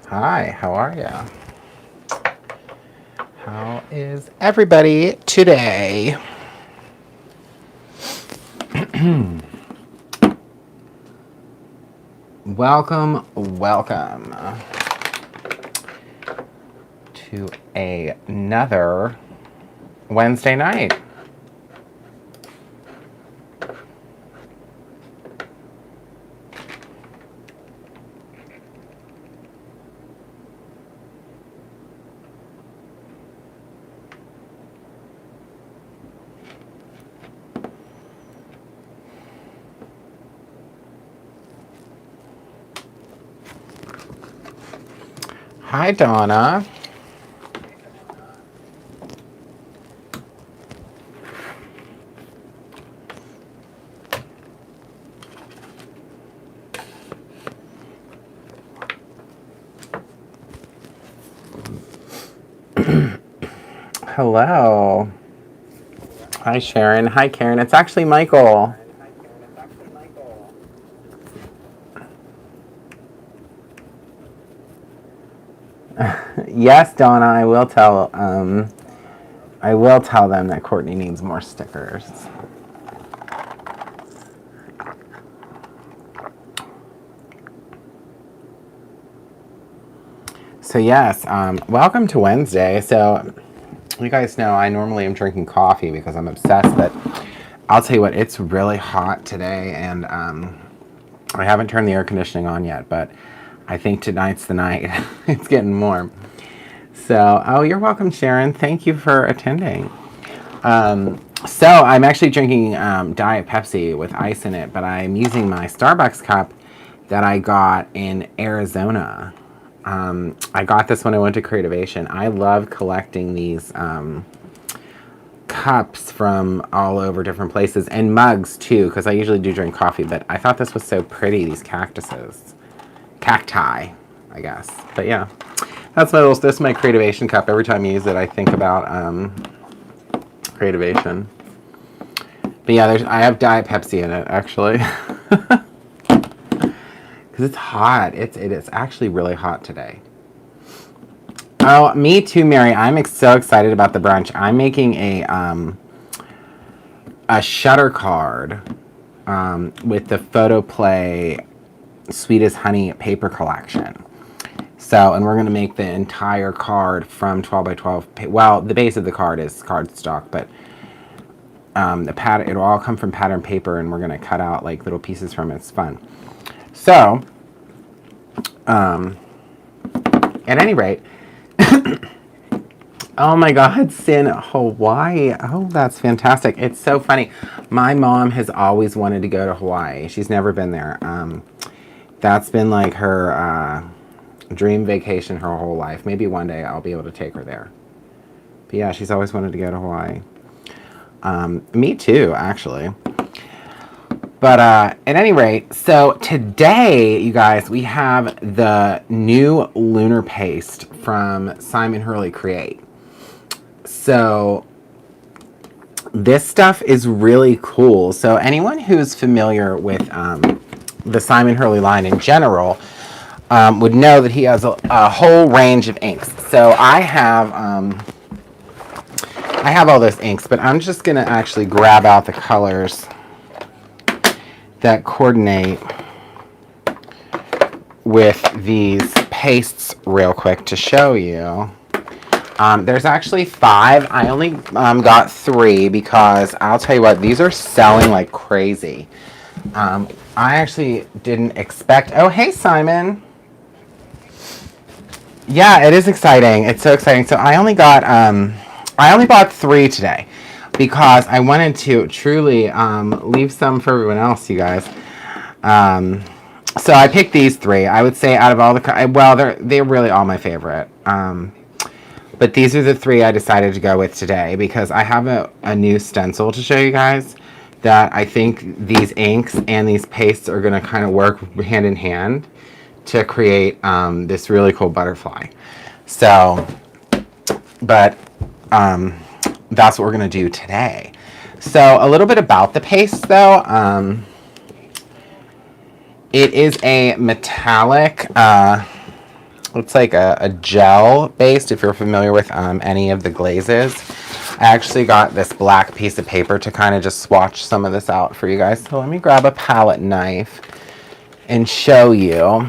Hi, how are you? How is everybody today? Welcome to another Wednesday night. Hi, Donna. Hello. Hi, Sharon. Hi, Karen. It's actually Michael. Yes, Donna, I will tell them that Courtney needs more stickers. So yes, welcome to Wednesday. So you guys know I normally am drinking coffee because I'm obsessed, but I'll tell you what, it's really hot today, and I haven't turned the air conditioning on yet, but I think tonight's the night. It's getting warm. So, oh, you're welcome, Sharon. Thank you for attending. So I'm actually drinking Diet Pepsi with ice in it, but I'm using my Starbucks cup that I got in Arizona. I got this when I went to Creativation. I love collecting these cups from all over different places, and mugs too, because I usually do drink coffee, but I thought this was so pretty, these cactuses. Cacti, I guess. But yeah, this is my Creativation cup. Every time I use it, I think about Creativation. But yeah, I have Diet Pepsi in it, actually. Because it's hot. It is actually really hot today. Oh, me too, Mary. I'm so excited about the brunch. I'm making a shutter card with the Photoplay Sweet as Honey paper collection. So, and we're going to make the entire card from 12 by 12. Well, the base of the card is cardstock, but the pattern, it'll all come from pattern paper, and we're going to cut out like little pieces from it. It's fun. So, at any rate, oh my God, Sin, Hawaii. Oh, that's fantastic. It's so funny. My mom has always wanted to go to Hawaii. She's never been there. That's been like her dream vacation her whole life. Maybe one day I'll be able to take her there. But yeah, she's always wanted to go to Hawaii. Me too, actually. But at any rate, so today, you guys, we have the new lunar paste from Simon Hurley Create. So this stuff is really cool. So anyone who's familiar with the Simon Hurley line in general would know that he has a whole range of inks. So I have all those inks, but I'm just going to actually grab out the colors that coordinate with these pastes real quick to show you. There's actually 5. I only got 3 because I'll tell you what, these are selling like crazy. I actually didn't expect. Oh, hey, Simon. Yeah, it is exciting. It's so exciting. So I only bought 3 today because I wanted to truly leave some for everyone else, you guys. So I picked these 3. I would say out of all the, well, they're really all my favorite. But these are the 3 I decided to go with today because I have a new stencil to show you guys that I think these inks and these pastes are going to kind of work hand in hand to create this really cool butterfly. So, but that's what we're going to do today. So a little bit about the paste though. It is a metallic Looks like a gel based, if you're familiar with any of the glazes. I actually got this black piece of paper to kind of just swatch some of this out for you guys. So let me grab a palette knife and show you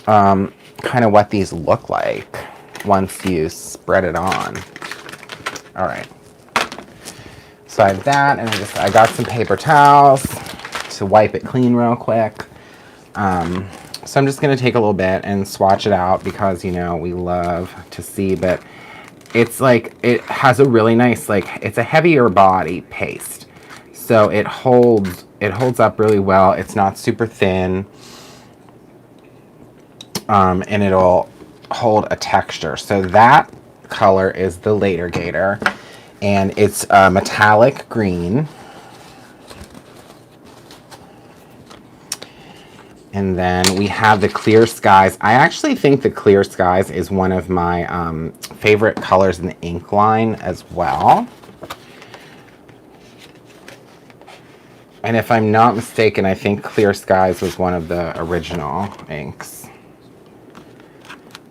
kind of what these look like once you spread it on. All right. So I have that, and I got some paper towels to wipe it clean real quick. So I'm just going to take a little bit and swatch it out because, you know, we love to see, but it's like, it has a really nice, like, it's a heavier body paste. So it holds up really well. It's not super thin. And it'll hold a texture. So that color is the Later Gator, and it's metallic green. And then we have the Clear Skies. I actually think the Clear Skies is one of my favorite colors in the ink line as well. And if I'm not mistaken, I think Clear Skies was one of the original inks.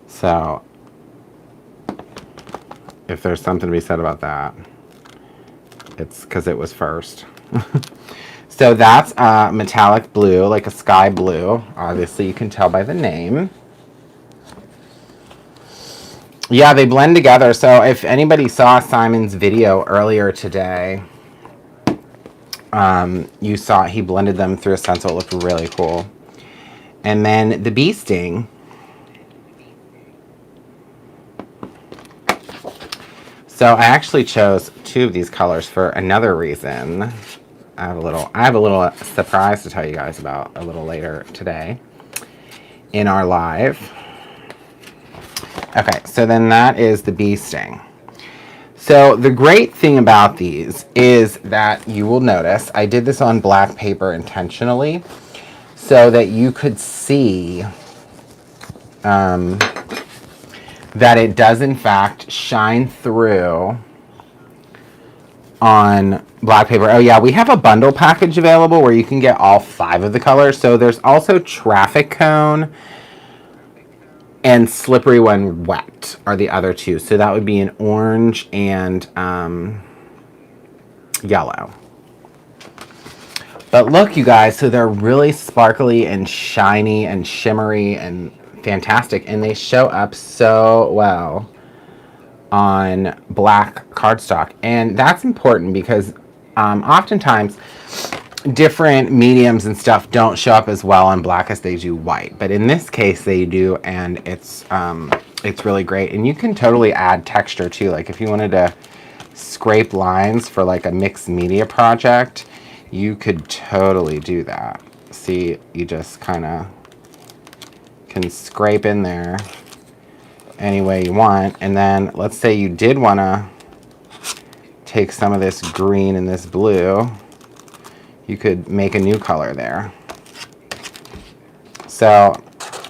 So, if there's something to be said about that, it's because it was first. So that's metallic blue, like a sky blue. Obviously, you can tell by the name. Yeah, they blend together. So if anybody saw Simon's video earlier today, you saw he blended them through a stencil. It looked really cool. And then the Bee Sting. So I actually chose two of these colors for another reason. I have a little surprise to tell you guys about a little later today in our live. Okay, so then that is the Bee Sting. So the great thing about these is that you will notice I did this on black paper intentionally so that you could see that it does in fact shine through on black paper. Oh yeah, we have a bundle package available where you can get all 5 of the colors. So there's also Traffic Cone and Slippery When Wet are the other 2. So that would be an orange and yellow. But look, you guys, so they're really sparkly and shiny and shimmery and fantastic, and they show up so well on black cardstock. And that's important because oftentimes different mediums and stuff don't show up as well on black as they do white, but in this case they do, and it's really great. And you can totally add texture too, like if you wanted to scrape lines for like a mixed media project, you could totally do that. See, you just kind of can scrape in there any way you want. And then let's say you did want to take some of this green and this blue, you could make a new color there. So,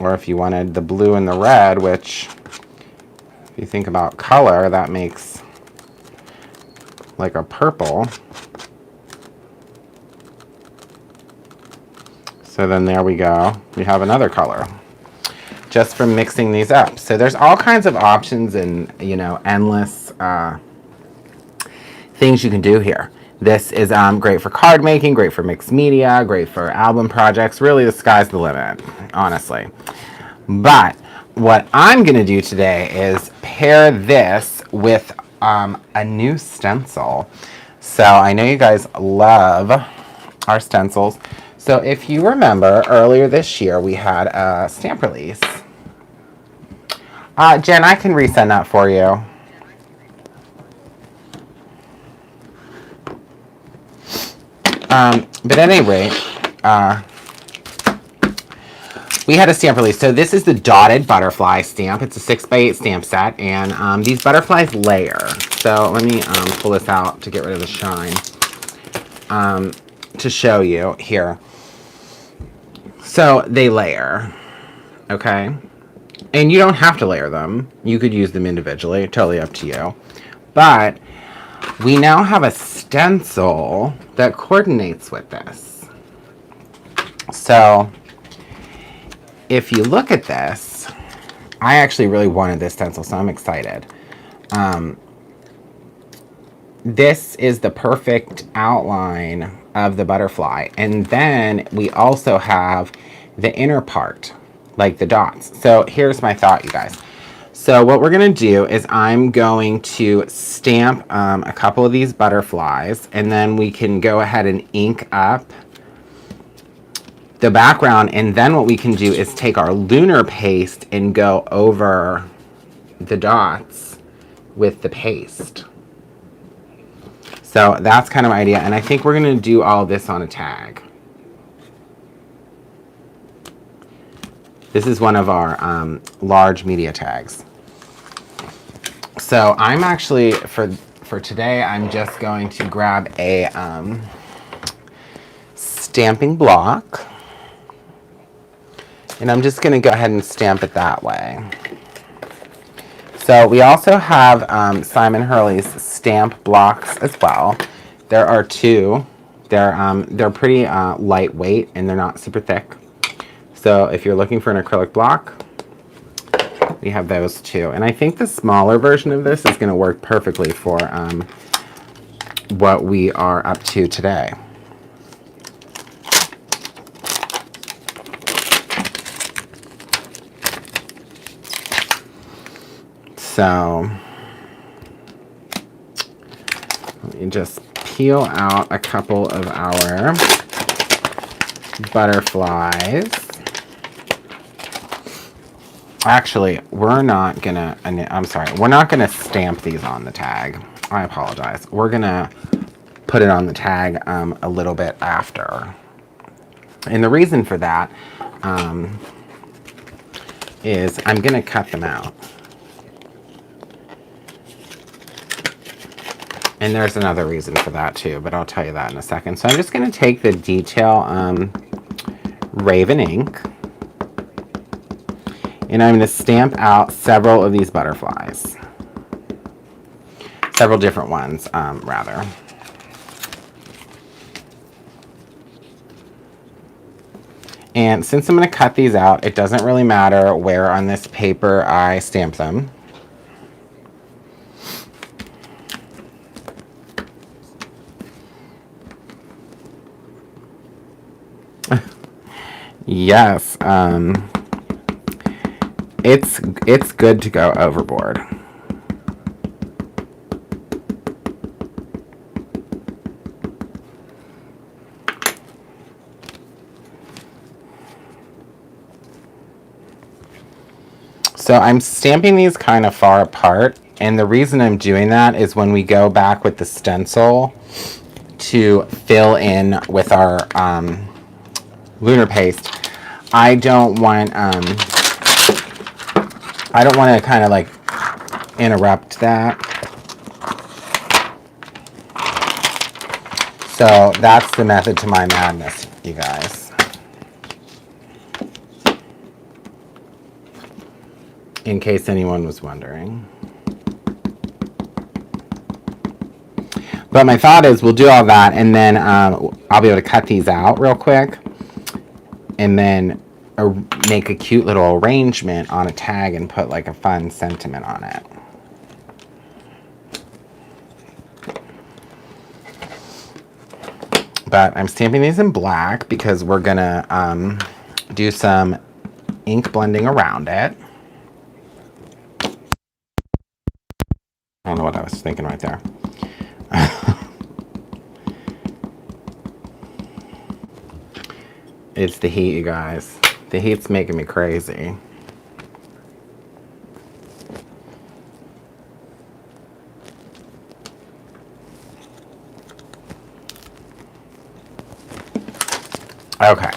or if you wanted the blue and the red, which if you think about color, that makes like a purple. So then there we go. We have another color just from mixing these up. So there's all kinds of options and, you know, endless things you can do here. This is great for card making, great for mixed media, great for album projects. Really, the sky's the limit, honestly. But what I'm going to do today is pair this with a new stencil. So I know you guys love our stencils. So if you remember, earlier this year, we had a stamp release. Jen, I can resend that for you. But at any rate, we had a stamp release. So this is the Dotted Butterfly stamp. It's a 6x8 stamp set, and these butterflies layer. So let me pull this out to get rid of the shine to show you here. So they layer, okay? And you don't have to layer them. You could use them individually, totally up to you. But we now have a stencil that coordinates with this. So if you look at this, I actually really wanted this stencil, so I'm excited. This is the perfect outline of the butterfly. And then we also have the inner part, like the dots. So here's my thought, you guys. So what we're going to do is I'm going to stamp a couple of these butterflies, and then we can go ahead and ink up the background. And then what we can do is take our lunar paste and go over the dots with the paste. So that's kind of my idea. And I think we're going to do all this on a tag. This is one of our large media tags. So I'm actually, for today, I'm just going to grab a stamping block. And I'm just going to go ahead and stamp it that way. So we also have Simon Hurley's stamp blocks as well. There are two. They're pretty lightweight and they're not super thick. So if you're looking for an acrylic block, we have those too. And I think the smaller version of this is going to work perfectly for what we are up to today. So let me just peel out a couple of our butterflies. Actually, we're not gonna stamp these on the tag. I apologize. We're gonna put it on the tag a little bit after. And the reason for that is I'm gonna cut them out. And there's another reason for that too, but I'll tell you that in a second. So I'm just going to take the detail Raven ink, and I'm going to stamp out several of these butterflies. Several different ones, rather. And since I'm going to cut these out, it doesn't really matter where on this paper I stamp them. Yes, it's good to go overboard. So I'm stamping these kind of far apart, and the reason I'm doing that is when we go back with the stencil to fill in with our lunar paste, I don't want to kind of like interrupt that. So that's the method to my madness, you guys. In case anyone was wondering. But my thought is we'll do all that, and then I'll be able to cut these out real quick, and then make a cute little arrangement on a tag and put like a fun sentiment on it. But I'm stamping these in black because we're gonna do some ink blending around it. I don't know what I was thinking right there. It's the heat, you guys. The heat's making me crazy. Okay.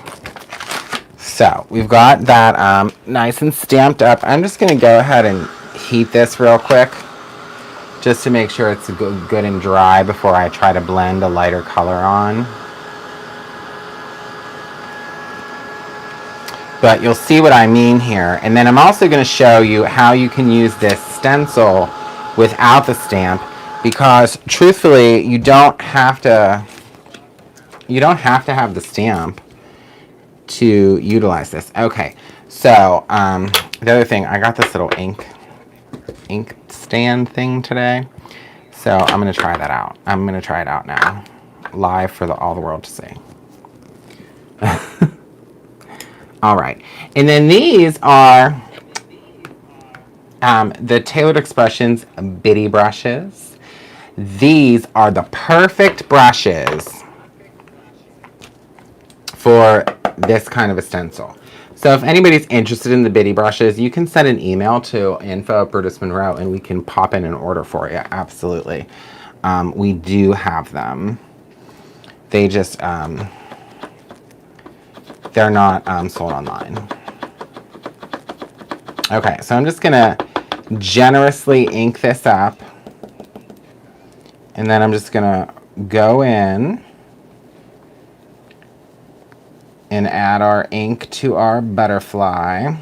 So we've got that nice and stamped up. I'm just going to go ahead and heat this real quick, just to make sure it's good and dry before I try to blend a lighter color on. But you'll see what I mean here. And then I'm also going to show you how you can use this stencil without the stamp, because truthfully, you don't have to have the stamp to utilize this. Okay, so the other thing, I got this little ink stand thing today. So I'm going to try that out. I'm going to try it out now, live for all the world to see. All right. And then these are the Tailored Expressions Bitty brushes. These are the perfect brushes for this kind of a stencil. So if anybody's interested in the bitty brushes, you can send an email to info@Brutus Monroe and we can pop in an order for you. Absolutely. We do have them. They just, they're not sold online. Okay, so I'm just gonna generously ink this up. And then I'm just gonna go in and add our ink to our butterfly.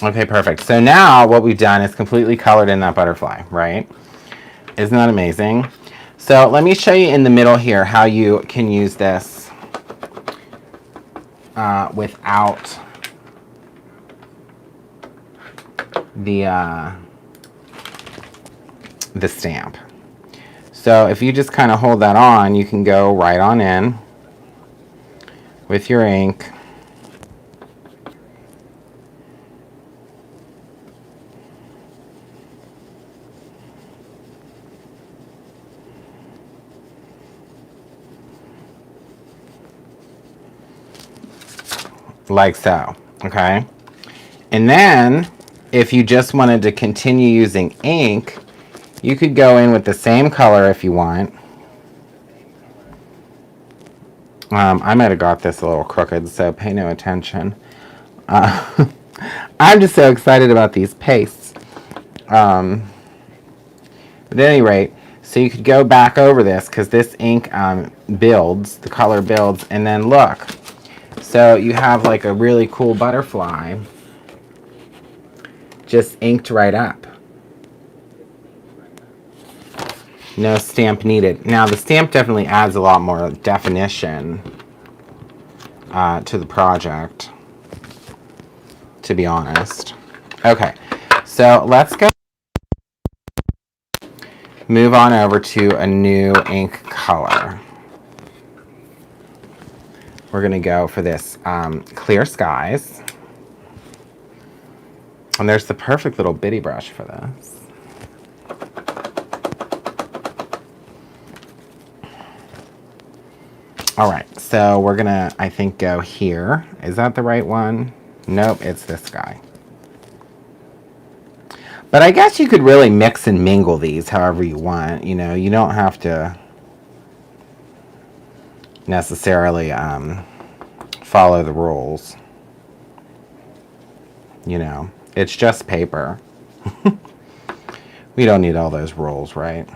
Okay, perfect. So now what we've done is completely colored in that butterfly, right? Isn't that amazing? So let me show you in the middle here how you can use this without the stamp. So if you just kind of hold that on, you can go right on in with your ink. Like so, okay? And then if you just wanted to continue using ink, you could go in with the same color if you want. I might have got this a little crooked, so pay no attention. I'm just so excited about these pastes. But at any rate, so you could go back over this because this ink builds, the color builds, and then look. So you have like a really cool butterfly just inked right up. No stamp needed. Now the stamp definitely adds a lot more definition to the project, to be honest. Okay, so let's go move on over to a new ink color. We're going to go for this Clear Skies. And there's the perfect little bitty brush for this. All right, so we're going to, I think, go here. Is that the right one? Nope, it's this guy. But I guess you could really mix and mingle these however you want. You know, you don't have to necessarily follow the rules. You know, it's just paper. We don't need all those rules, right?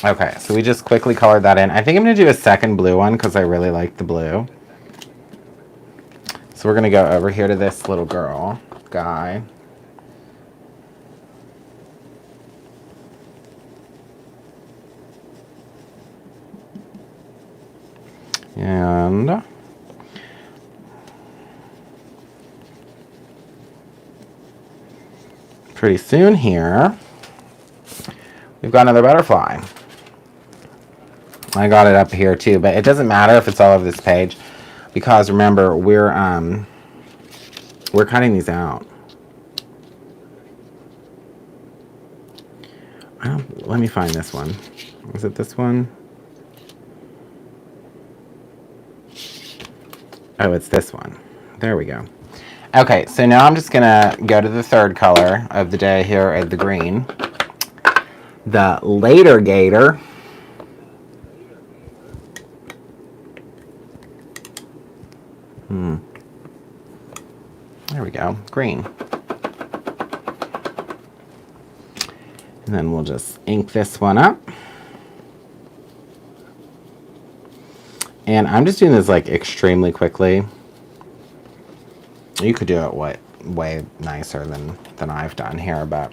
Okay, so we just quickly colored that in. I think I'm going to do a second blue one because I really like the blue. So we're going to go over here to this little guy. And pretty soon here, we've got another butterfly. I got it up here too, but it doesn't matter if it's all over this page because remember we're cutting these out. Let me find this one. Is it this one? Oh, it's this one. There we go. Okay, so now I'm just gonna go to the third color of the day here at the green. The Later Gator. There we go, green. And then we'll just ink this one up. And I'm just doing this like extremely quickly. You could do it way nicer than I've done here, but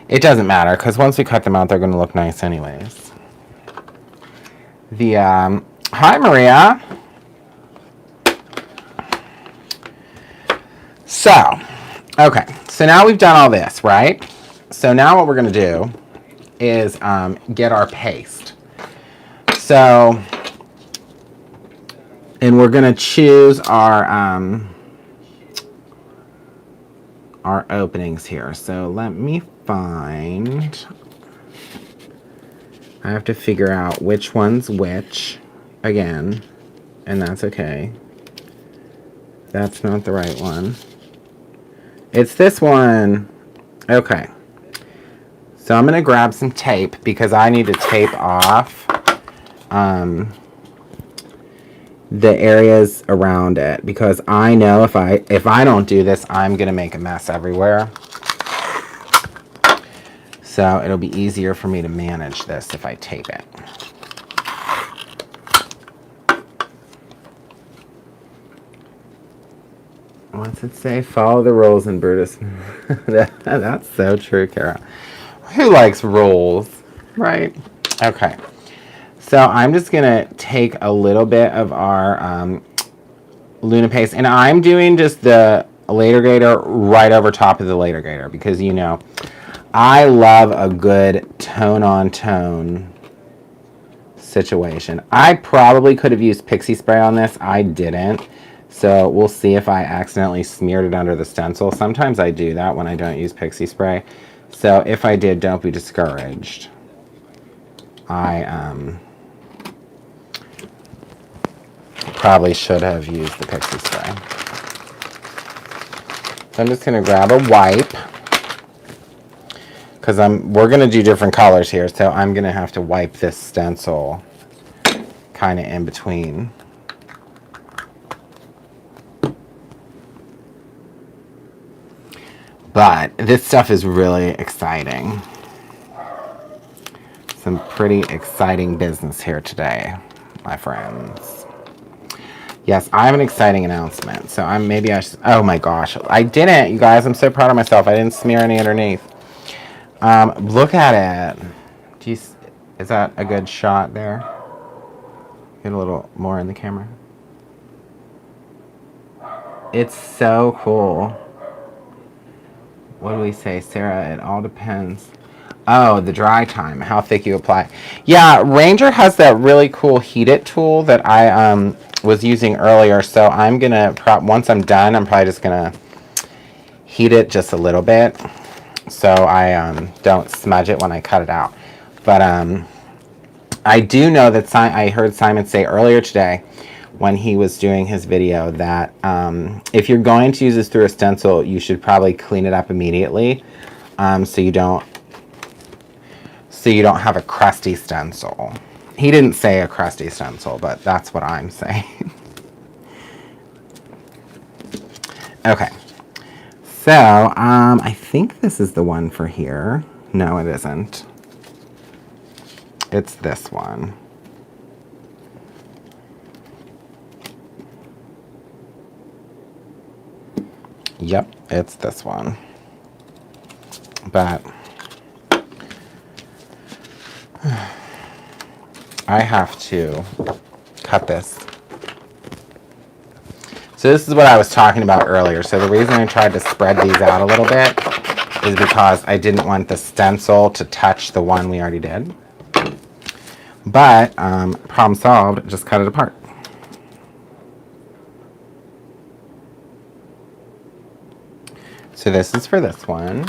It doesn't matter, because once we cut them out, they're going to look nice anyways. Hi, Maria. So, okay. So now we've done all this, right? So now what we're going to do is get our paste. So, and we're going to choose our openings here. So let me find, I have to figure out which one's which again, and that's okay. That's not the right one. It's this one. Okay. So I'm going to grab some tape because I need to tape off the areas around it, because I know if I don't do this, I'm going to make a mess everywhere. So it'll be easier for me to manage this if I tape it. What's it say? Follow the rules in Brutus. That's so true, Kara. Who likes rules, right? Okay. So I'm just going to take a little bit of our Luna paste, and I'm doing just the later grader right over top of the later grader, because you know I love a good tone on tone situation. I probably could have used pixie spray on this. I didn't. So we'll see if I accidentally smeared it under the stencil. Sometimes I do that when I don't use pixie spray. So if I did, don't be discouraged. I probably should have used the pixie spray. So I'm just going to grab a wipe, because we're going to do different colors here, so I'm going to have to wipe this stencil kind of in between. But this stuff is really exciting. Some pretty exciting business here today, my friends. Yes, I have an exciting announcement. So maybe I should, oh my gosh, I didn't, you guys. I'm so proud of myself. I didn't smear any underneath. Look at it. Is that a good shot there? Get a little more in the camera. It's so cool. What do we say, Sarah? It all depends. Oh, the dry time, how thick you apply. Yeah, Ranger has that really cool heat it tool that I was using earlier. So I'm gonna once I'm done, I'm probably just gonna heat it just a little bit, so I don't smudge it when I cut it out. But I do know that I heard Simon say earlier today, when he was doing his video, that if you're going to use this through a stencil, you should probably clean it up immediately, so you don't have a crusty stencil. He didn't say a crusty stencil, but that's what I'm saying. Okay, so I think this is the one for here. No, it isn't. It's this one. Yep, it's this one. But I have to cut this. So this is what I was talking about earlier. So the reason I tried to spread these out a little bit is because I didn't want the stencil to touch the one we already did. But problem solved, just cut it apart. So this is for this one.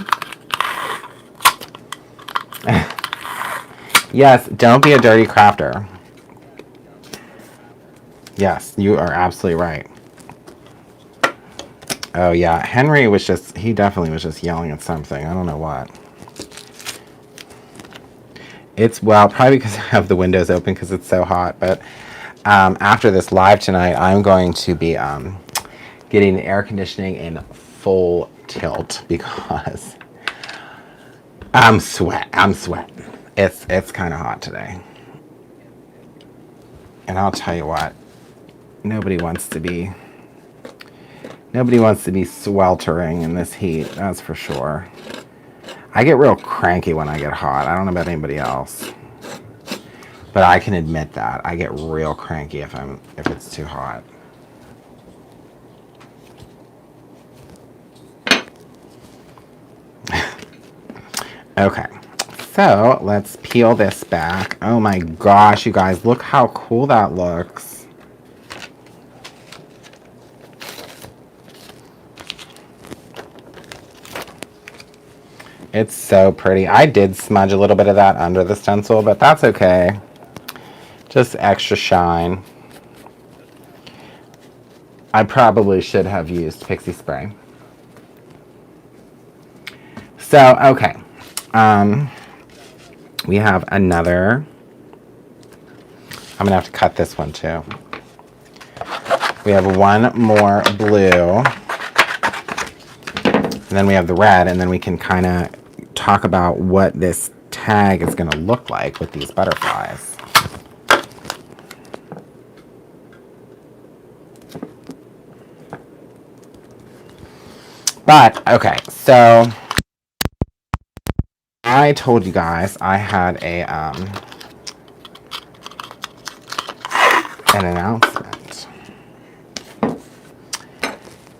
Yes, don't be a dirty crafter. Yes, you are absolutely right. Oh yeah, Henry was he definitely was just yelling at something. I don't know what. It's, well, probably because I have the windows open because it's so hot. But after this live tonight, I'm going to be getting the air conditioning in full tilt because I'm sweating. It's kind of hot today. And I'll tell you what, nobody wants to be sweltering in this heat, that's for sure. I get real cranky when I get hot. I don't know about anybody else, but I can admit that. I get real cranky if it's too hot. Okay, so let's peel this back. Oh my gosh, you guys, look how cool that looks. It's so pretty. I did smudge a little bit of that under the stencil, but that's okay. Just extra shine. I probably should have used pixie spray. So, okay. We have another. I'm going to have to cut this one too. We have one more blue. And then we have the red, and then we can kind of talk about what this tag is going to look like with these butterflies. But, okay, so I told you guys I had an announcement.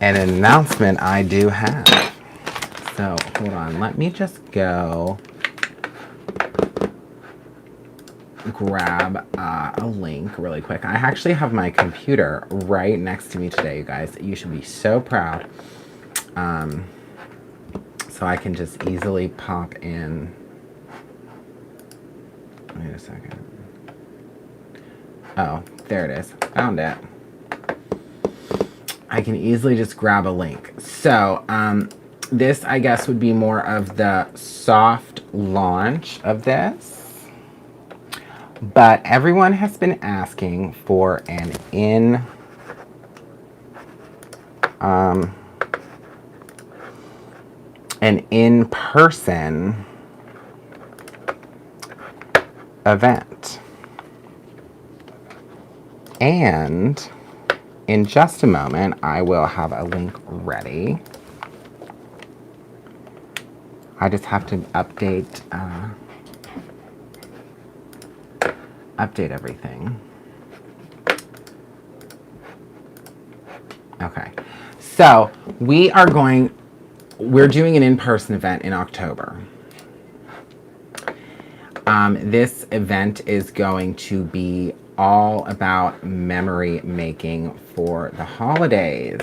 And an announcement I do have. So, hold on, let me just go grab a link really quick. I actually have my computer right next to me today, you guys. You should be so proud. So I can just easily pop in. Wait a second. Oh, there it is. Found it. I can easily just grab a link. So, this, I guess, would be more of the soft launch of this. But everyone has been asking for an in-person event. And in just a moment, I will have a link ready. I just have to update everything. Okay, so we're doing an in-person event in October. This event is going to be all about memory making for the holidays.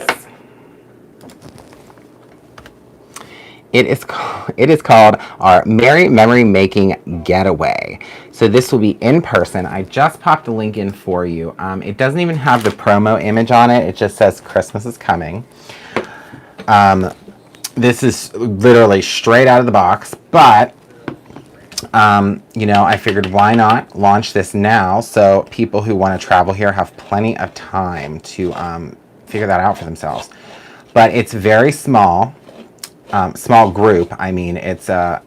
It is called our Merry Memory Making Getaway. So this will be in person. I just popped a link in for you. It doesn't even have the promo image on it. It just says Christmas is coming. This is literally straight out of the box, but you know, I figured why not launch this now so people who want to travel here have plenty of time to figure that out for themselves. But it's very small. Small group. I mean, it's a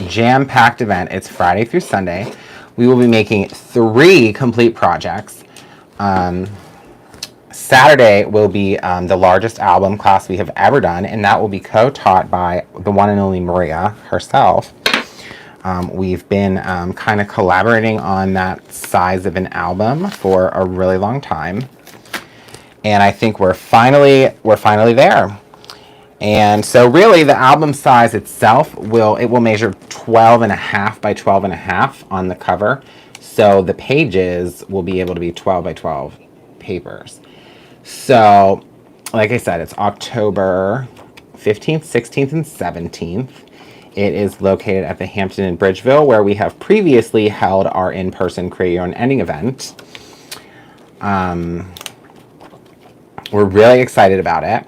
jam-packed event. It's Friday through Sunday. We will be making 3 complete projects. Saturday will be the largest album class we have ever done, and that will be co-taught by the one and only Maria herself. We've been kind of collaborating on that size of an album for a really long time, and I think we're finally there. And so really the album size itself will measure 12.5 by 12.5 on the cover. So the pages will be able to be 12 by 12 papers. So like I said, it's October 15th, 16th, and 17th. It is located at the Hampton in Bridgeville, where we have previously held our in-person Create Your Own Ending event. We're really excited about it.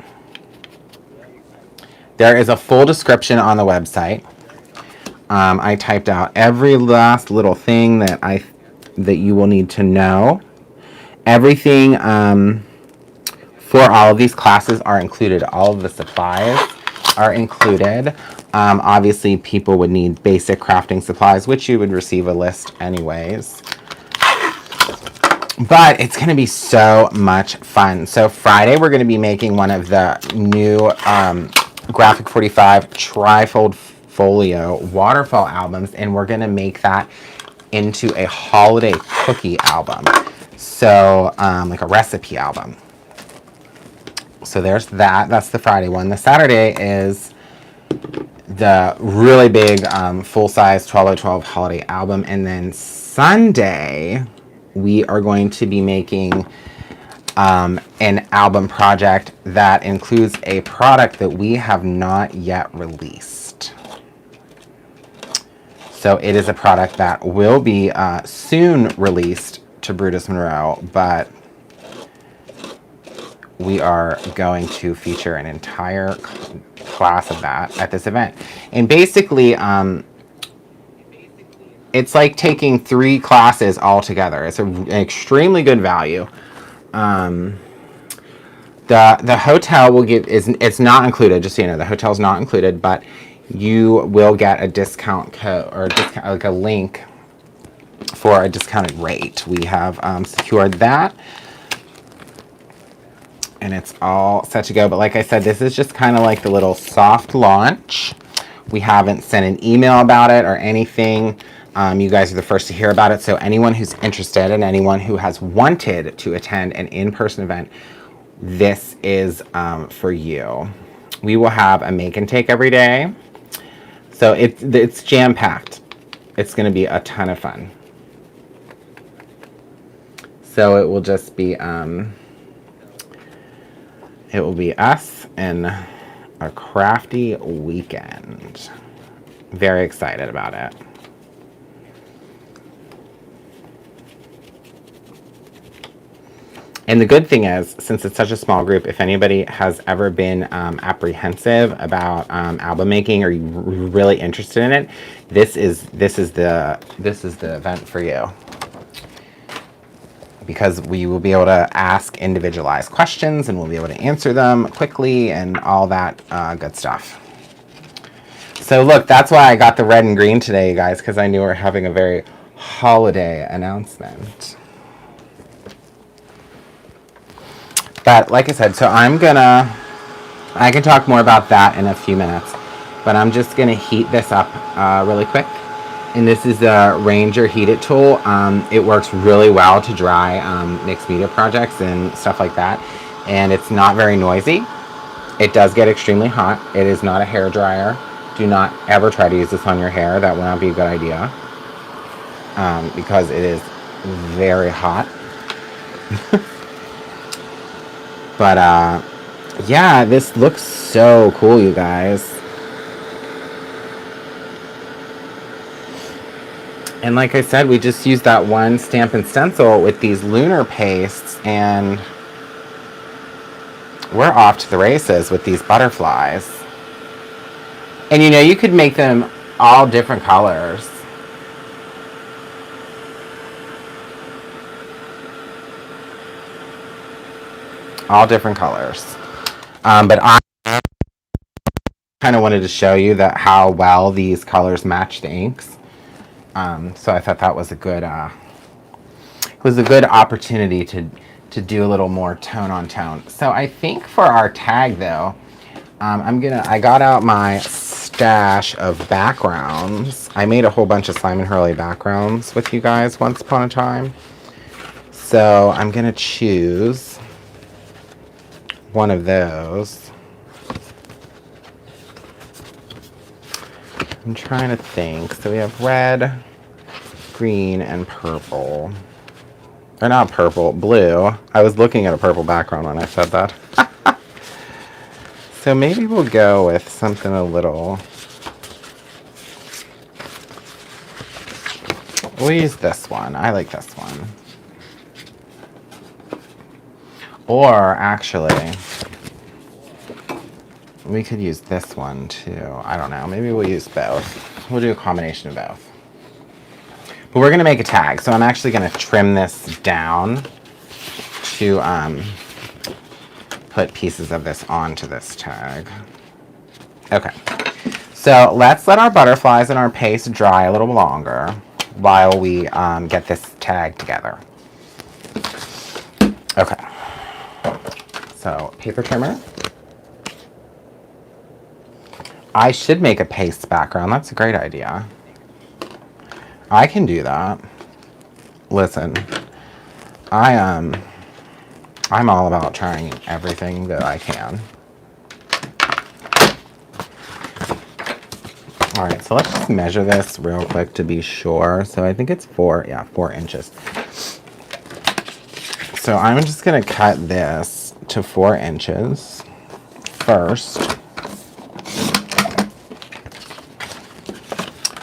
There is a full description on the website. I typed out every last little thing that you will need to know. Everything for all of these classes are included. All of the supplies are included. Obviously, people would need basic crafting supplies, which you would receive a list anyways. But it's going to be so much fun. So Friday, we're going to be making one of the new Graphic 45 trifold folio waterfall albums, and we're gonna make that into a holiday cookie album. So like a recipe album. So there's that. That's the Friday one. The Saturday is the really big full-size 12x12 holiday album. And then Sunday, we are going to be making an album project that includes a product that we have not yet released. So it is a product that will be soon released to Brutus Monroe, but we are going to feature an entire class of that at this event. And basically, it's like taking 3 classes all together. It's an extremely good value. The hotel will give, it's not included, just so you know, the hotel's not included, but you will get a discount code or like a link for a discounted rate. We have secured that, and it's all set to go. But like I said, this is just kind of like the little soft launch. We haven't sent an email about it or anything. You guys are the first to hear about it. So anyone who's interested and anyone who has wanted to attend an in-person event, this is for you. We will have a make and take every day. So it's jam-packed. It's going to be a ton of fun. So it will just be it will be us and a crafty weekend. Very excited about it. And the good thing is, since it's such a small group, if anybody has ever been apprehensive about album making, or you're really interested in it, this is the event for you. Because we will be able to ask individualized questions, and we'll be able to answer them quickly and all that good stuff. So look, that's why I got the red and green today, you guys, because I knew we were having a very holiday announcement. But like I said, so I can talk more about that in a few minutes, but I'm just gonna heat this up really quick. And this is the Ranger Heat It tool. It works really well to dry mixed media projects and stuff like that. And it's not very noisy. It does get extremely hot. It is not a hair dryer. Do not ever try to use this on your hair. That will not be a good idea. Because it is very hot. But yeah, this looks so cool, you guys. And like I said, we just used that one Stampin' Stencil with these lunar pastes, and we're off to the races with these butterflies. And you know, you could make them all different colors. All different colors. But I kind of wanted to show you that how well these colors match the inks. So I thought that was a good opportunity to do a little more tone on tone. So I think for our tag though, I got out my stash of backgrounds. I made a whole bunch of Simon Hurley backgrounds with you guys once upon a time. So I'm gonna choose one of those. I'm trying to think. So we have red, green, and purple. Or not purple, blue. I was looking at a purple background when I said that. So maybe we'll go with something a little... We'll use this one. I like this one. Or actually, we could use this one too. I don't know. Maybe we'll use both. We'll do a combination of both. But we're going to make a tag. So I'm actually going to trim this down to put pieces of this onto this tag. Okay. So let's let our butterflies and our paste dry a little longer while we get this tag together. Okay. So paper trimmer. I should make a paste background. That's a great idea. I can do that. Listen, I'm all about trying everything that I can. All right, so let's just measure this real quick to be sure. So I think it's 4 inches. So I'm just gonna cut this to 4 inches first.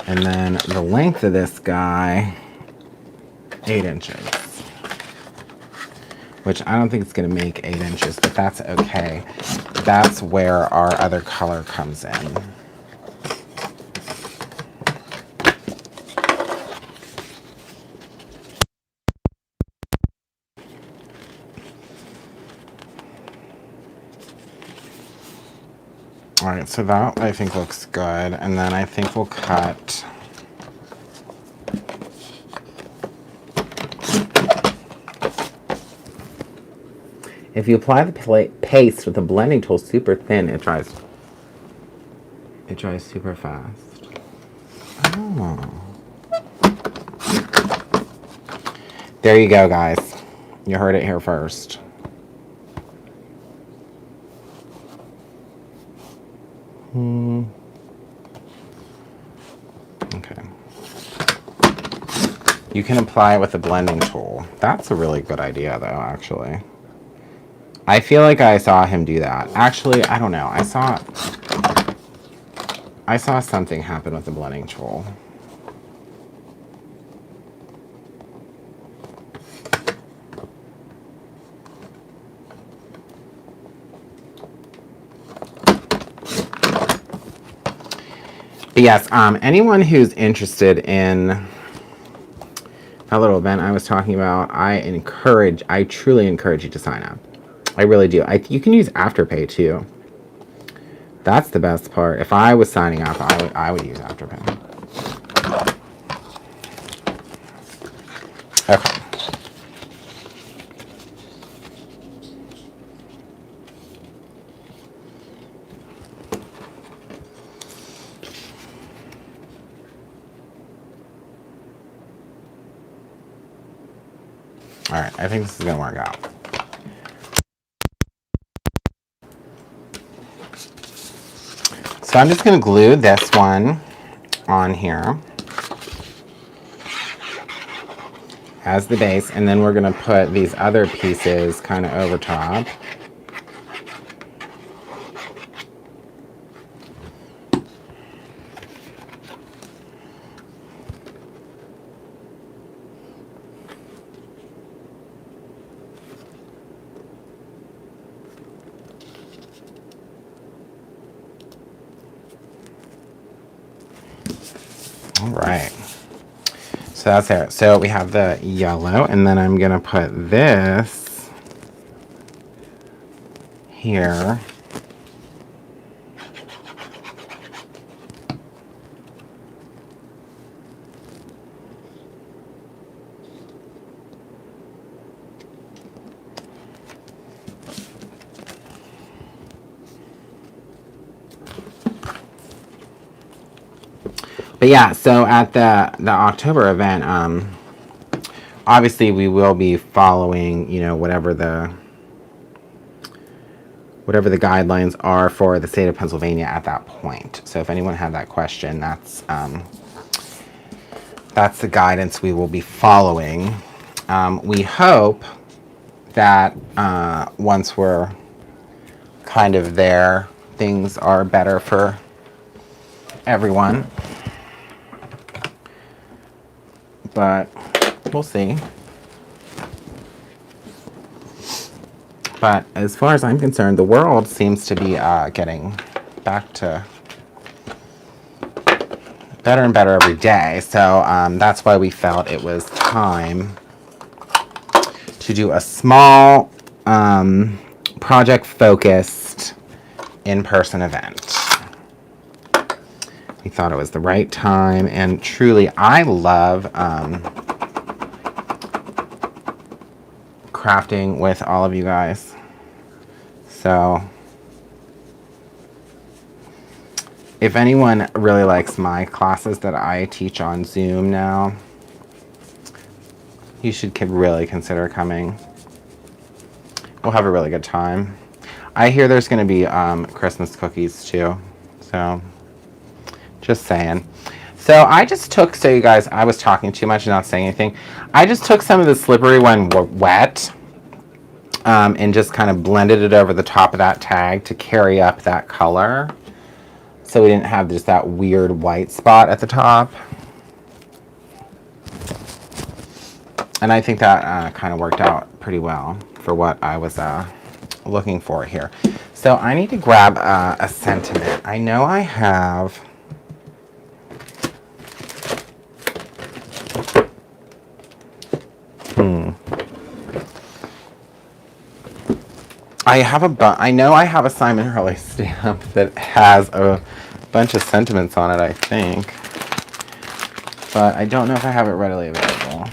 And then the length of this guy, 8 inches. Which I don't think it's gonna make 8 inches, but that's okay. That's where our other color comes in. All right, so that I think looks good. And then I think we'll cut if you apply the paste with the blending tool super thin, it dries super fast. Oh. There you go, guys. You heard it here first. Okay. You can apply it with a blending tool. That's a really good idea, though, actually. I feel like I saw him do that. Actually, I don't know. I saw something happen with the blending tool. But yes, anyone who's interested in that little event I was talking about, I truly encourage you to sign up. I really do. You can use Afterpay too. That's the best part. If I was signing up, I would use Afterpay. Okay. All right, I think this is gonna work out. So I'm just gonna glue this one on here as the base, and then we're gonna put these other pieces kind of over top. All right, so that's it. So we have the yellow, and then I'm gonna put this here. But yeah, so at the October event, obviously we will be following, you know, whatever the guidelines are for the state of Pennsylvania at that point. So if anyone had that question, that's the guidance we will be following. We hope that once we're kind of there, things are better for everyone. But we'll see. But as far as I'm concerned, the world seems to be getting back to better and better every day. So that's why we felt it was time to do a small project-focused in-person event. We thought it was the right time, and truly, I love crafting with all of you guys. So If anyone really likes my classes that I teach on Zoom now, you should really consider coming. We'll have a really good time. I hear there's going to be Christmas cookies too. So, just saying. So I just took, so you guys, I was talking too much and not saying anything. I just took some of the Slippery When Wet and just kind of blended it over the top of that tag to carry up that color. So we didn't have just that weird white spot at the top. And I think that kind of worked out pretty well for what I was looking for here. So I need to grab a sentiment. I know I have... I know I have a Simon Hurley stamp that has a bunch of sentiments on it, I think. But I don't know if I have it readily available.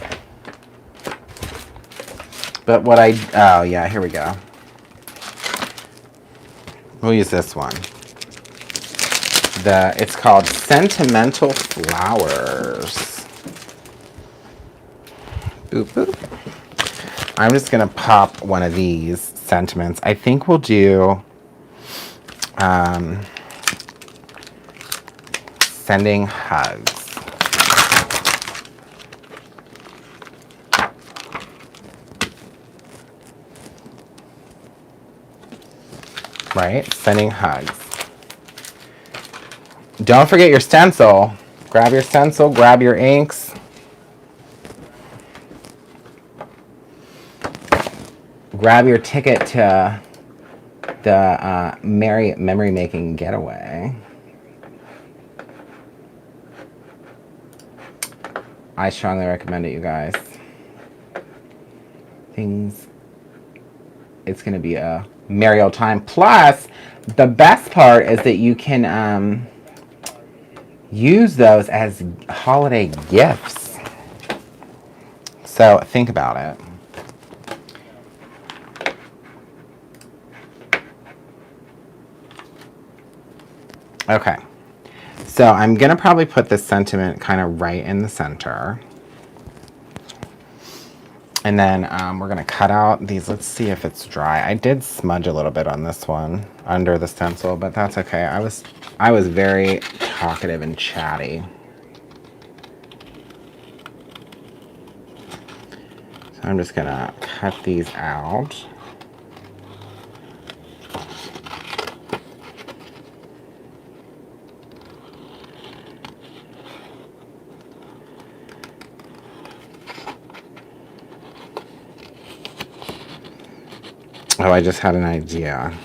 But what oh yeah, here we go. We'll use this one. It's called Sentimental Flowers. Boop, boop. I'm just gonna pop one of these sentiments. I think we'll do sending hugs. Right? Sending hugs. Don't forget your stencil. Grab your stencil, grab your inks. Grab your ticket to the memory making getaway. I strongly recommend it, you guys. It's going to be a merry old time. Plus, the best part is that you can use those as holiday gifts. So think about it. Okay, so I'm going to probably put this sentiment kind of right in the center. And then we're going to cut out these. Let's see if it's dry. I did smudge a little bit on this one under the stencil, but that's okay. I was very talkative and chatty. So I'm just going to cut these out. Oh, I just had an idea.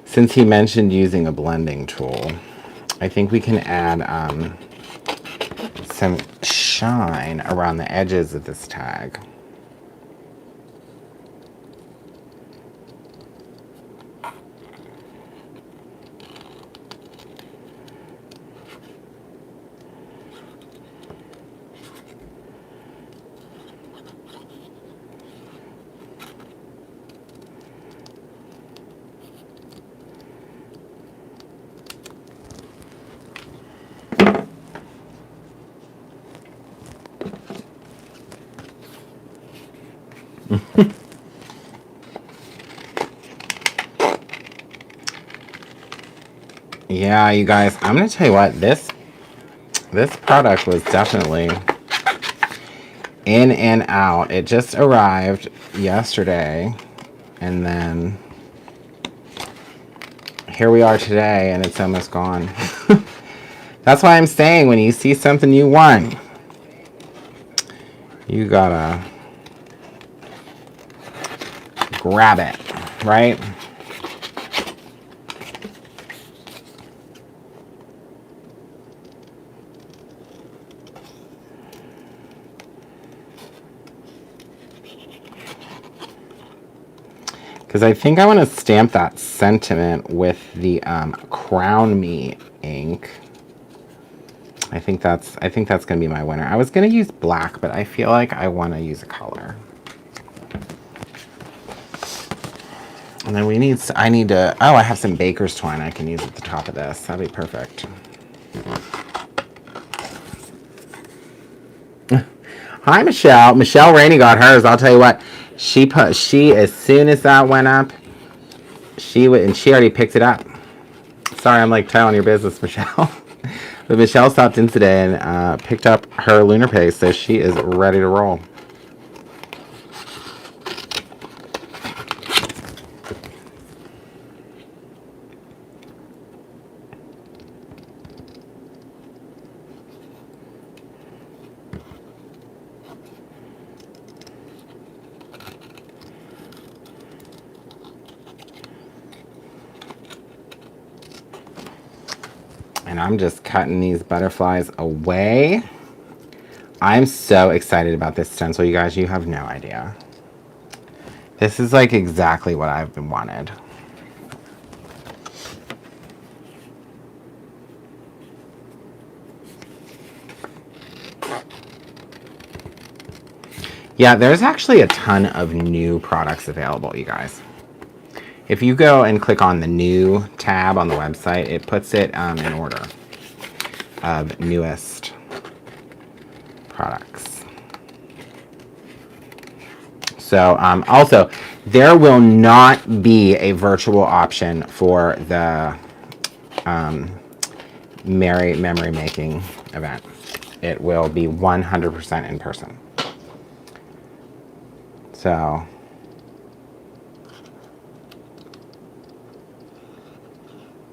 Since he mentioned using a blending tool, I think we can add some shine around the edges of this tag. Yeah, you guys, I'm gonna tell you what, this product was definitely in and out. It just arrived yesterday, and then here we are today, and it's almost gone. That's why I'm saying, when you see something you want, you gotta grab it, right? Because I think I want to stamp that sentiment with the Crown Me ink. I think that's going to be my winner. I was going to use black, but I feel like I want to use a color. And then I need to, oh, I have some baker's twine I can use at the top of this. That'd be perfect. Hi, Michelle. Michelle Rainey got hers. I'll tell you what. She as soon as that went up, she already picked it up. Sorry, I'm like telling your business, Michelle. But Michelle stopped in today and picked up her lunar paste, so she is ready to roll. And I'm just cutting these butterflies away. I'm so excited about this stencil, you guys. You have no idea. This is like exactly what I've been wanted. Yeah, there's actually a ton of new products available, you guys. If you go and click on the new tab on the website, it puts it in order of newest products. So also, there will not be a virtual option for the Merry Memory Making event. It will be 100% in person. So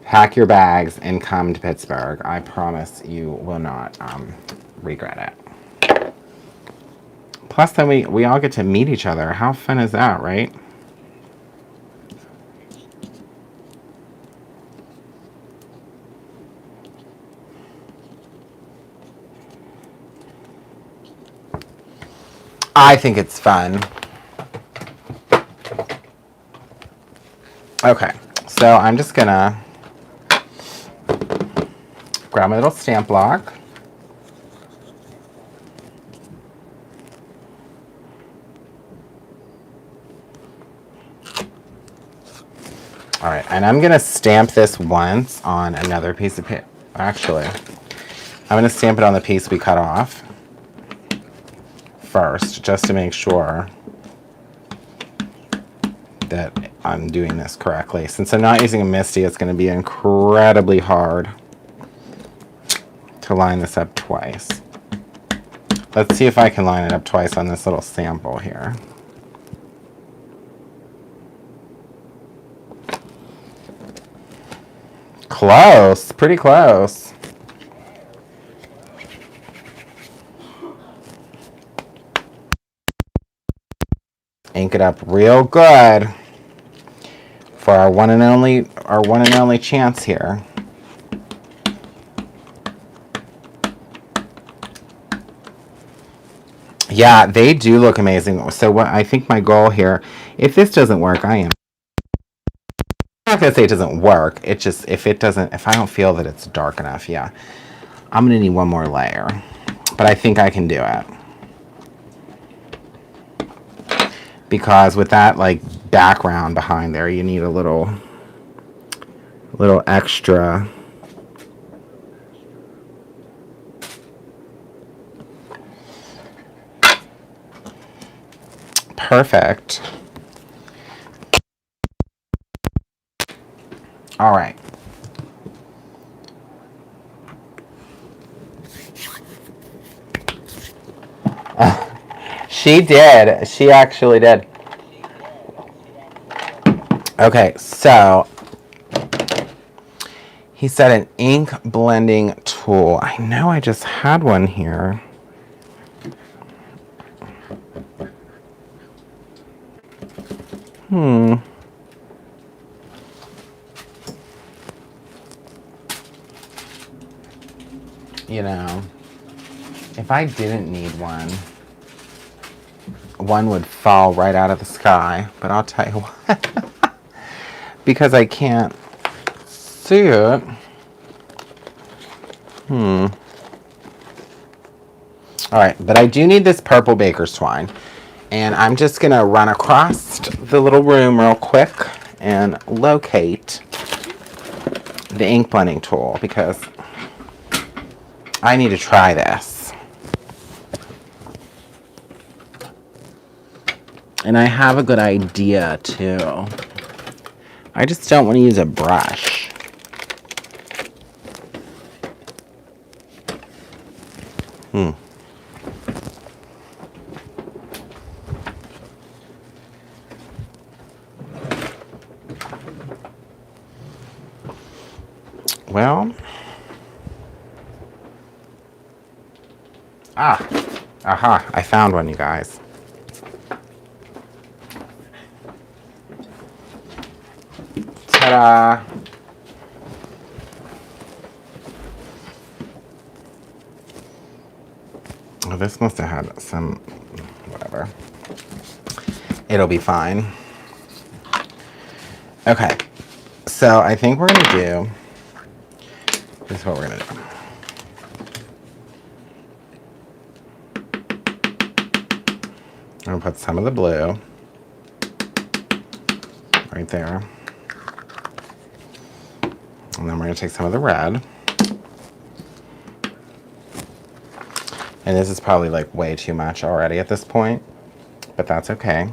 pack your bags and come to Pittsburgh. I promise you will not regret it. Plus, then we all get to meet each other. How fun is that, right? I think it's fun. Okay, so I'm just gonna grab my little stamp block. All right, and I'm gonna stamp this once on another piece of paper. Actually, I'm gonna stamp it on the piece we cut off first, just to make sure that I'm doing this correctly. Since I'm not using a Misty, it's gonna be incredibly hard to line this up twice. Let's see if I can line it up twice on this little sample here. Close, pretty close. Ink it up real good for our one and only chance here. Yeah, they do look amazing. So what I think my goal here, if this doesn't work, I'm not gonna say it doesn't work. It just, if I don't feel that it's dark enough, yeah, I'm gonna need one more layer. But I think I can do it. Because with that like background behind there, you need a little extra. Perfect. All right. She did. She actually did. Okay, so he said an ink blending tool. I know I just had one here. You know, if I didn't need one would fall right out of the sky. But I'll tell you what, because I can't see it. All right, but I do need this purple baker's twine. And I'm just going to run across the little room real quick and locate the ink blending tool because I need to try this. And I have a good idea too. I just don't want to use a brush. Well, aha, I found one, you guys. Ta-da! Oh, this must have had some, whatever. It'll be fine. Okay, so I think we're gonna do, this is what we're gonna do. I'm gonna put some of the blue right there. And then we're gonna take some of the red. And this is probably like way too much already at this point, but that's okay.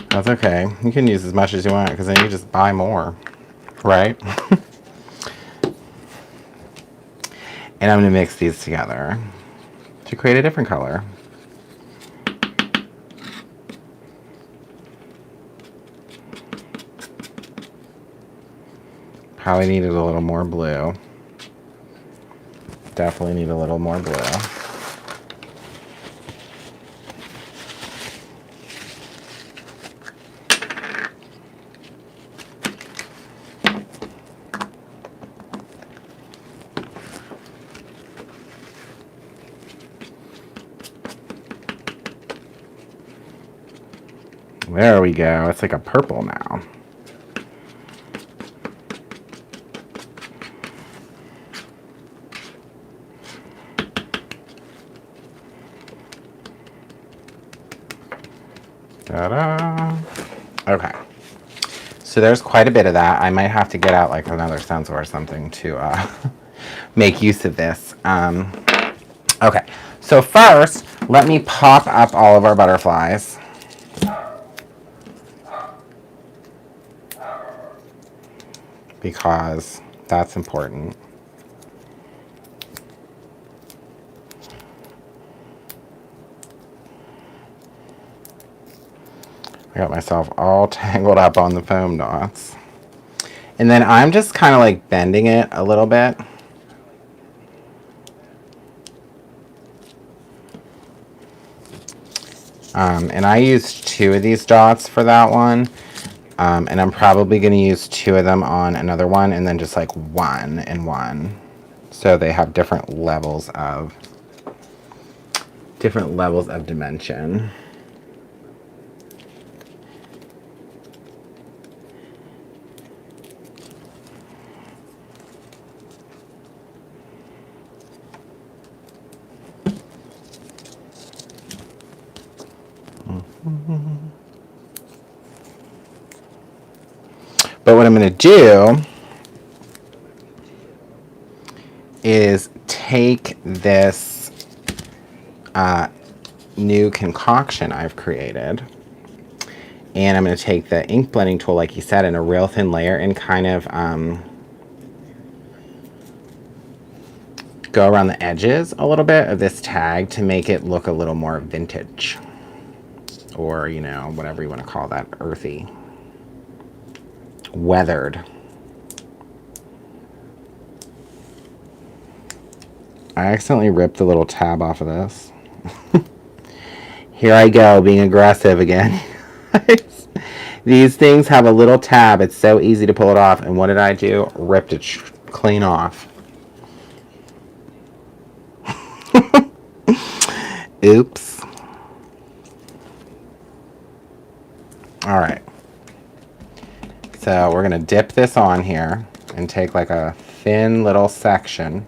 That's okay. You can use as much as you want because then you just buy more, right? And I'm going to mix these together to create a different color. Probably needed a little more blue. Definitely need a little more blue. There we go. It's like a purple now. Ta-da. Okay. So there's quite a bit of that. I might have to get out like another stencil or something to make use of this. Okay. So first, let me pop up all of our butterflies. Because that's important. I got myself all tangled up on the foam dots. And then I'm just kind of like bending it a little bit. And I used 2 of these dots for that one. And I'm probably going to use 2 of them on another one and then just like 1 and 1. So they have different levels of dimension. But what I'm going to do is take this new concoction I've created, and I'm going to take the ink blending tool, like you said, in a real thin layer and kind of go around the edges a little bit of this tag to make it look a little more vintage, or, you know, whatever you want to call that, earthy. Weathered. I accidentally ripped the little tab off of this. Here I go, being aggressive again. These things have a little tab. It's so easy to pull it off. And what did I do? Ripped it clean off. Oops. All right. So we're going to dip this on here and take like a thin little section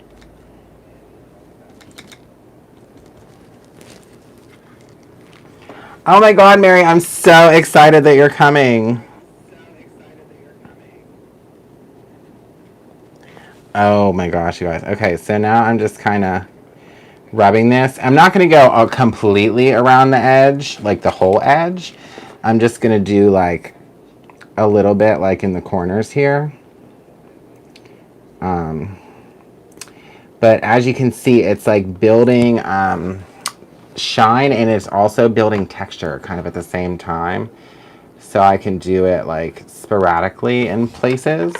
Oh my God, Mary, I'm so excited that you're coming. Oh my gosh, you guys. Okay, so now I'm just kind of rubbing this. I'm not going to go completely around the edge, like the whole edge. I'm just going to do like a little bit like in the corners here. But as you can see, it's like building shine, and it's also building texture kind of at the same time. So I can do it like sporadically in places.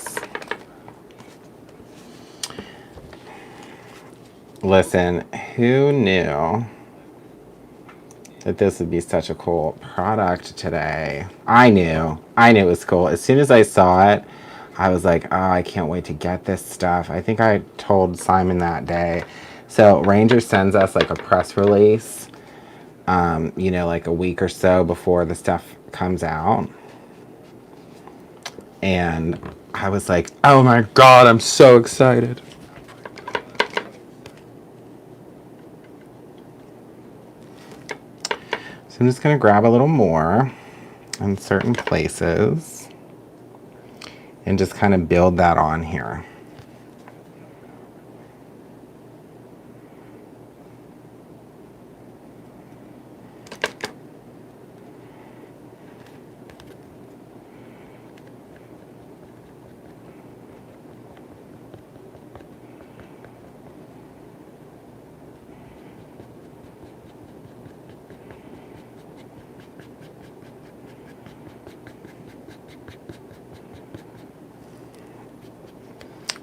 Listen, who knew that this would be such a cool product today? I knew it was cool. As soon as I saw it, I was like, oh, I can't wait to get this stuff. I think I told Simon that day. So Ranger sends us like a press release, you know, like a week or so before the stuff comes out. And I was like, oh my God, I'm so excited. So I'm just going to grab a little more in certain places and just kind of build that on here.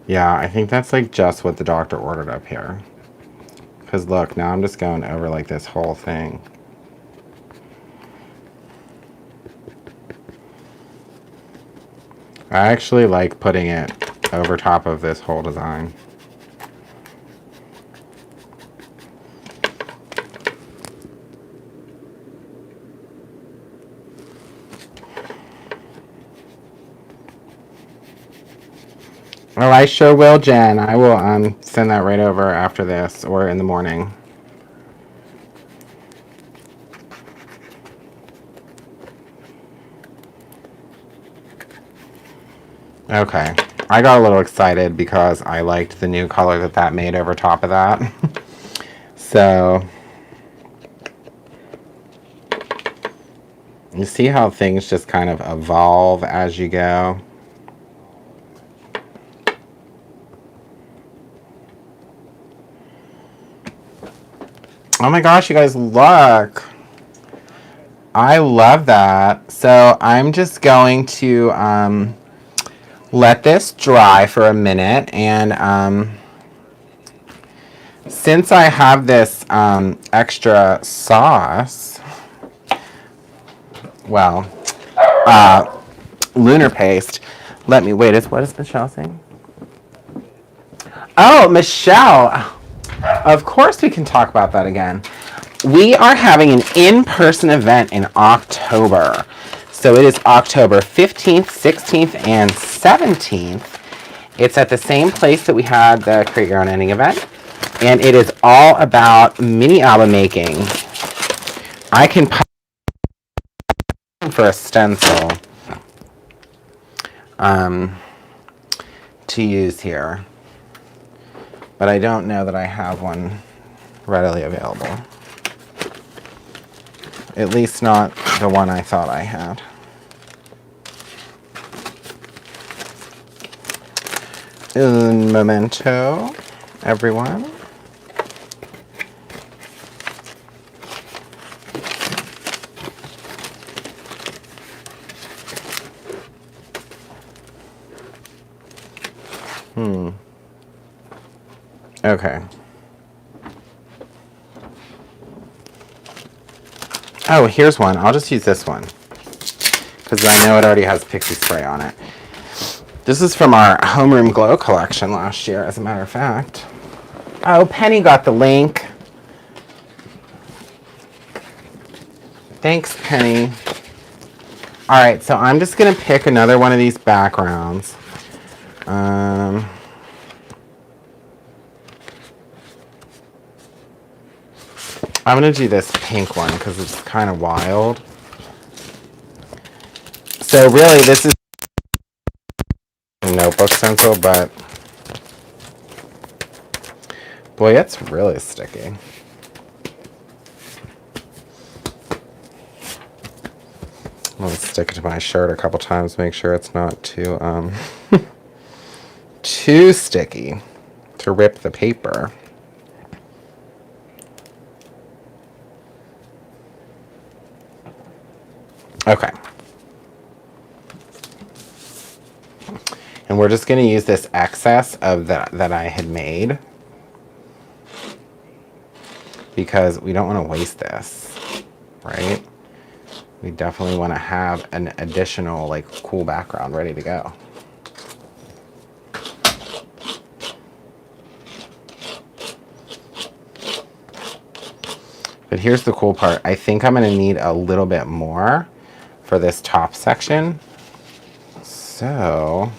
Yeah, I think that's like just what the doctor ordered up here. Because look, now I'm just going over like this whole thing. I actually like putting it over top of this whole design. Oh, I sure will, Jen. I will send that right over after this or in the morning. Okay. I got a little excited because I liked the new color that that made over top of that. So, you see how things just kind of evolve as you go? Oh my gosh, you guys, look. I love that. So I'm just going to let this dry for a minute. And since I have this extra sauce, well, lunar paste, let me, wait, what is Michelle saying? Oh, Michelle. Of course we can talk about that again. We are having an in-person event in October. So it is October 15th, 16th, and 17th. It's at the same place that we had the Create Your Own Ending event. And it is all about mini album making. I can for a stencil to use here. But I don't know that I have one readily available. At least not the one I thought I had. Un momento, everyone. Okay. Oh, here's one. I'll just use this one, because I know it already has pixie spray on it. This is from our Homeroom Glow collection last year, as a matter of fact. Oh, Penny got the link. Thanks, Penny. All right, so I'm just going to pick another one of these backgrounds. I'm going to do this pink one because it's kind of wild. So really, this is a notebook stencil, but boy, it's really sticky. I'm going to stick it to my shirt a couple times, make sure it's not too, too sticky to rip the paper. Okay. And we're just going to use this excess of that I had made because we don't want to waste this, right? We definitely want to have an additional like cool background ready to go. But here's the cool part. I think I'm going to need a little bit more for this top section. So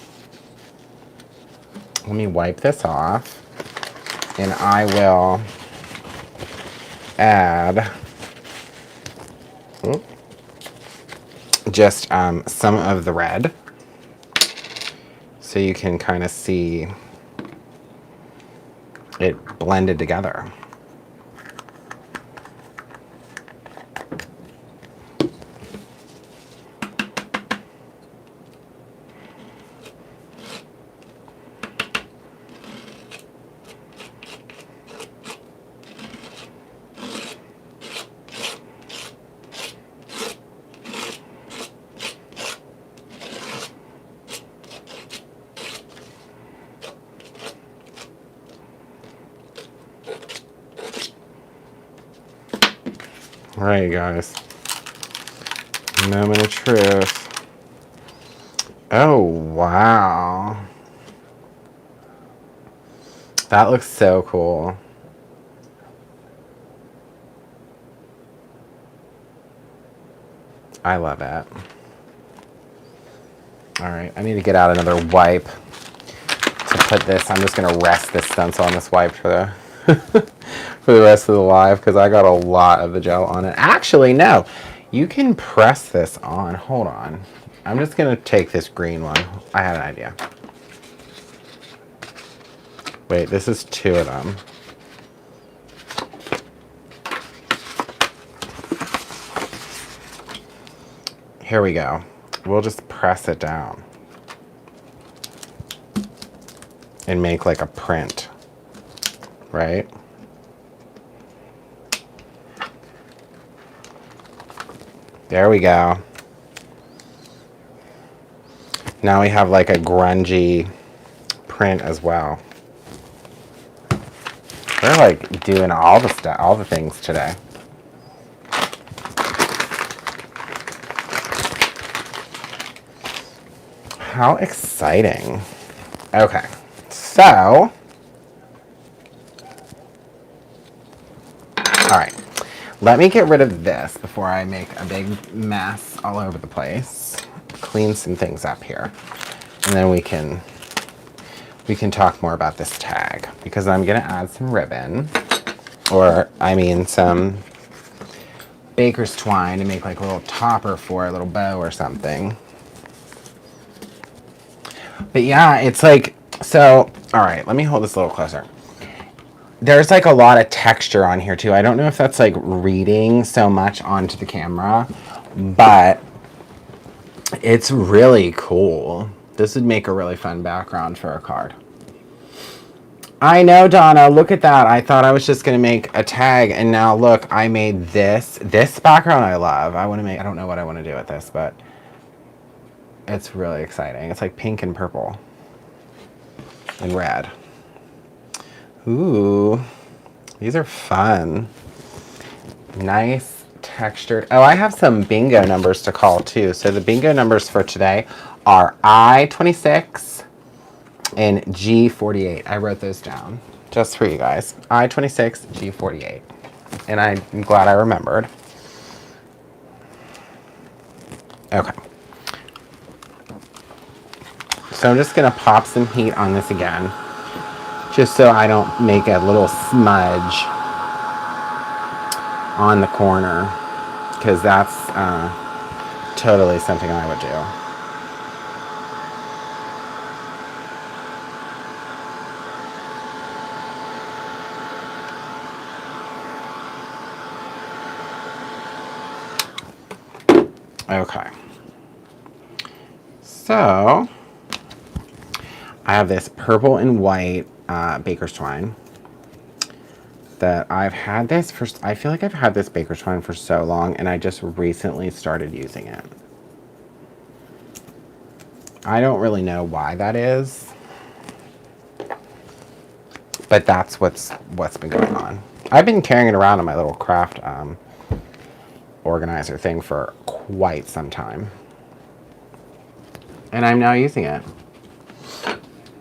let me wipe this off and I will add just some of the red so you can kind of see it blended together. All right, guys. Moment of truth. Oh, wow. That looks so cool. I love it. All right, I need to get out another wipe to put this. I'm just going to rest this stencil on this wipe for the for the rest of the live because I got a lot of the gel on it. Actually, no. You can press this on. Hold on. I'm just going to take this green one. I had an idea. Wait, this is 2 of them. Here we go. We'll just press it down and make like a print, right? There we go. Now we have like a grungy print as well. We're like doing all the stuff, all the things today. How exciting. Okay, so, all right. Let me get rid of this before I make a big mess all over the place. Clean some things up here. And then we can talk more about this tag because I'm gonna add some ribbon, or I mean some baker's twine to make like a little topper for a little bow or something. But yeah, it's like, so, all right, let me hold this a little closer. There's like a lot of texture on here too. I don't know if that's like reading so much onto the camera, but it's really cool. This would make a really fun background for a card. I know, Donna, look at that. I thought I was just gonna make a tag and now look, I made this background I love. I don't know what I want to do with this, but it's really exciting. It's like pink and purple and red. Ooh, these are fun. Nice textured. Oh, I have some bingo numbers to call too. So the bingo numbers for today are I-26 and G-48. I wrote those down just for you guys. I-26, G-48. And I'm glad I remembered. Okay. So I'm just gonna pop some heat on this again, just so I don't make a little smudge. on the corner, because that's totally something I would do. Okay, so I have this purple and white baker's twine that I've had this for, I feel like I've had this baker's twine for so long, and I just recently started using it. I don't really know why that is, but that's what's been going on. I've been carrying it around in my little craft organizer thing for quite some time, and I'm now using it.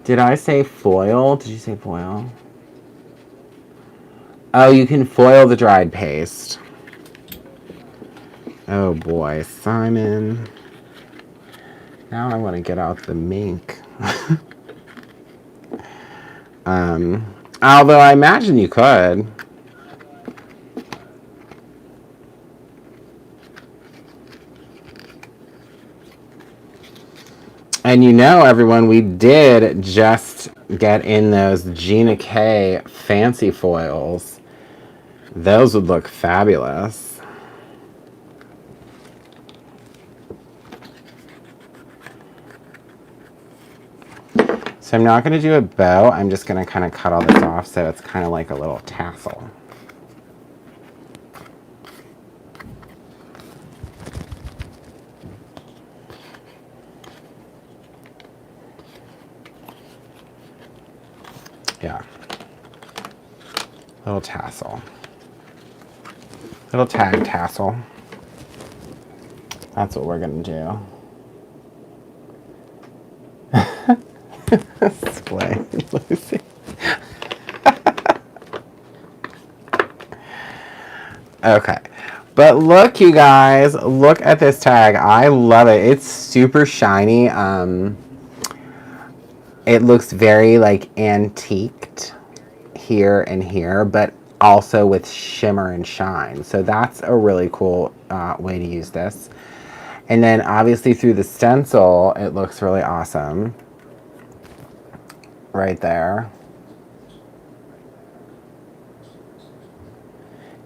Did I say foil? Did you say foil? Oh, you can foil the dried paste. Oh boy, Simon. Now I want to get out the mink. Although I imagine you could. And you know, everyone, we did just get in those Gina K fancy foils. Those would look fabulous. So I'm not going to do a bow. I'm just going to kind of cut all this off so it's kind of like a little tassel. Yeah. Little tassel. Little tag tassel. That's what we're going to do. Splay, Lucy. Okay. But look, you guys. Look at this tag. I love it. It's super shiny. It looks very like antiqued here and here, but also with shimmer and shine. So that's a really cool way to use this. And then obviously through the stencil, it looks really awesome. Right there.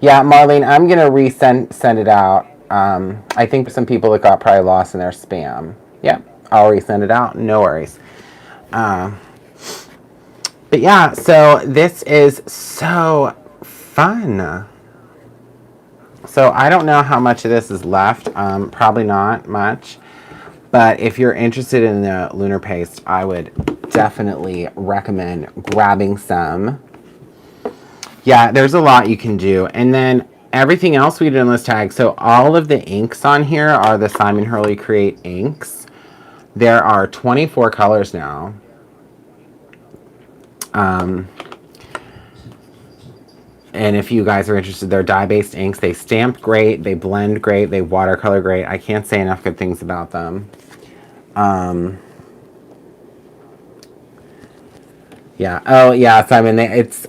Yeah, Marlene, I'm going to send it out. I think some people it got probably lost in their spam. Yep, I'll resend it out. No worries. But yeah, so this is so fun. So I don't know how much of this is left. Probably not much. But if you're interested in the lunar paste, I would definitely recommend grabbing some. Yeah, there's a lot you can do. And then everything else we did in this tag. So all of the inks on here are the Simon Hurley Create inks. There are 24 colors now. And if you guys are interested, they're dye-based inks. They stamp great, they blend great, they watercolor great. I can't say enough good things about them. Yeah. Oh, yeah, Simon.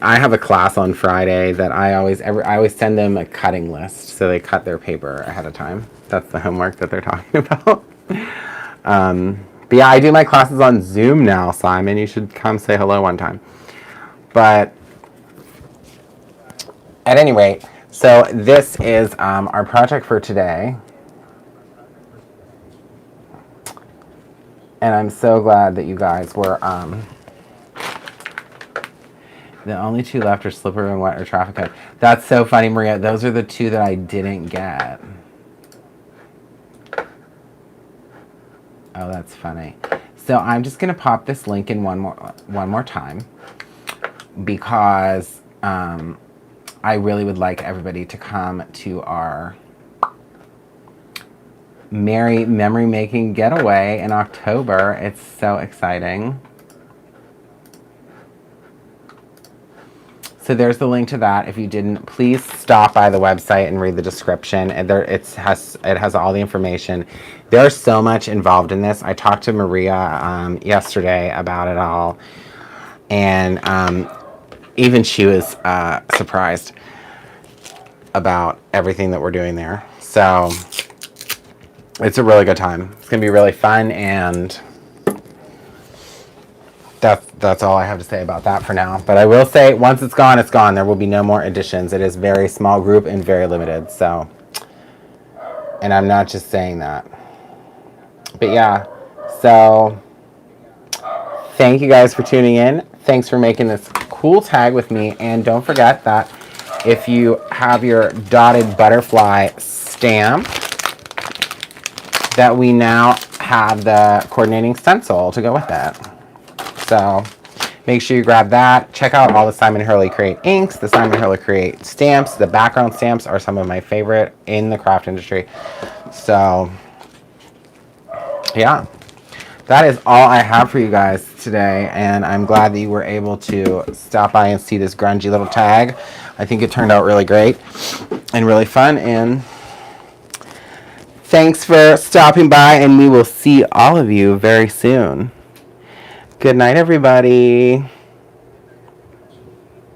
I have a class on Friday that I always send them a cutting list, so they cut their paper ahead of time. That's the homework that they're talking about. But yeah, I do my classes on Zoom now, Simon. You should come say hello one time. But at any rate, so this is our project for today. And I'm so glad that you guys were... the only two left are Slippery and Wet or Traffic Cone. That's so funny, Maria. Those are the two that I didn't get. Oh, that's funny. So I'm just going to pop this link in one more time because I really would like everybody to come to our Merry Memory Making Getaway in October. It's so exciting. So there's the link to that. If you didn't, please stop by the website and read the description. And it has all the information. There's so much involved in this. I talked to Maria yesterday about it all, and even she was surprised. about everything that we're doing there. So it's a really good time. It's going to be really fun, and that's all I have to say about that for now. But I will say, once it's gone, it's gone. There will be no more additions. It is very small group and very limited. So, and I'm not just saying that. But yeah, so thank you guys for tuning in. Thanks for making this cool tag with me. And don't forget that if you have your dotted butterfly stamp, that we now have the coordinating stencil to go with it. So make sure you grab that. Check out all the Simon Hurley Create inks, the Simon Hurley Create stamps. The background stamps are some of my favorite in the craft industry. So yeah, that is all I have for you guys today, and I'm glad that you were able to stop by and see this grungy little tag. I think it turned out really great and really fun, and thanks for stopping by, and we will see all of you very soon. Good night, everybody.